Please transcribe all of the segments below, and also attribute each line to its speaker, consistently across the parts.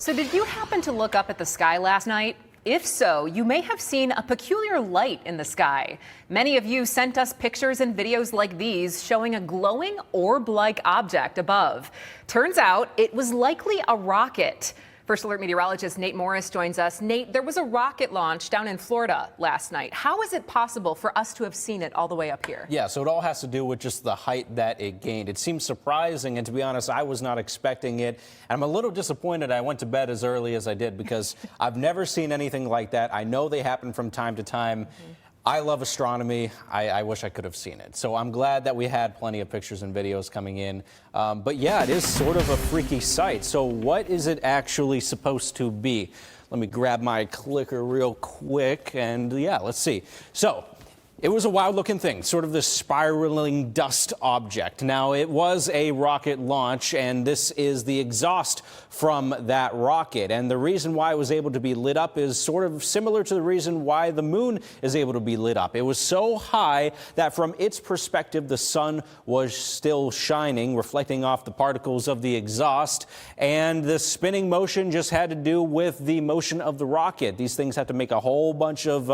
Speaker 1: So did you happen to look up at the sky last night? If so, you may have seen a peculiar light in the sky. Many of you sent us pictures and videos like these showing a glowing orb-like object above. Turns out it was likely a rocket. First Alert Meteorologist Nate Morris joins us. Nate, there was a rocket launch down in Florida last night. How is it possible for us to have seen it all the way up here?
Speaker 2: Yeah, so it all has to do with just the height that it gained. It seems surprising, and to be honest, I was not expecting it. And I'm a little disappointed I went to bed as early as I did because I've never seen anything like that. I know they happen from time to time. I love astronomy. I wish I could have seen it. So I'm glad that we had plenty of pictures and videos coming in. But yeah, it is sort of a freaky sight. So what is it actually supposed to be? Let me grab my clicker real quick and yeah, let's see. So it was a wild looking thing, sort of this spiraling dust object. Now it was a rocket launch and this is the exhaust from that rocket. And the reason why it was able to be lit up is sort of similar to the reason why the moon is able to be lit up. It was so high that from its perspective, the sun was still shining, reflecting off the particles of the exhaust. And the spinning motion just had to do with the motion of the rocket. These things have to make a whole bunch of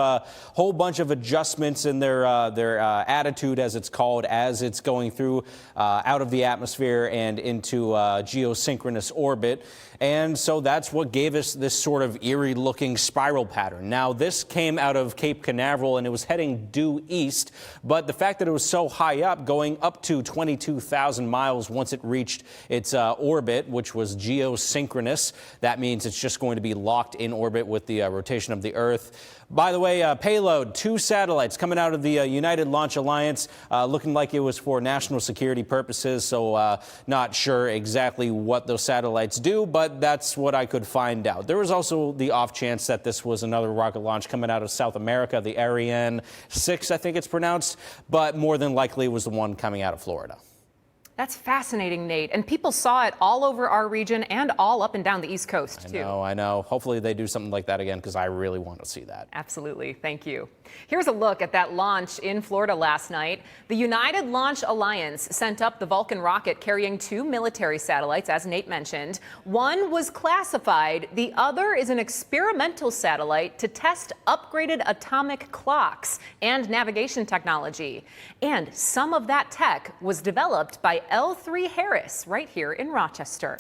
Speaker 2: adjustments in their attitude, as it's called, as it's going through out of the atmosphere and into geosynchronous orbit. And so that's what gave us this sort of eerie looking spiral pattern. Now this came out of Cape Canaveral and it was heading due east, but the fact that it was so high up, going up to 22,000 miles once it reached its orbit, which was geosynchronous, that means it's just going to be locked in orbit with the rotation of the Earth. By the way, payload, 2 satellites coming out of the United Launch Alliance, looking like it was for national security purposes, so not sure exactly what those satellites do, but that's what I could find out. There was also the off chance that this was another rocket launch coming out of South America, the Ariane 6, I think it's pronounced, but more than likely it was the one coming out of Florida.
Speaker 1: That's fascinating, Nate. And people saw it all over our region and all up and down the East Coast, too.
Speaker 2: I know. Hopefully they do something like that again because I really want to see that.
Speaker 1: Absolutely. Thank you. Here's a look at that launch in Florida last night. The United Launch Alliance sent up the Vulcan rocket carrying 2 military satellites, as Nate mentioned. One was classified. The other is an experimental satellite to test upgraded atomic clocks and navigation technology. And some of that tech was developed by L3 Harris right here in Rochester.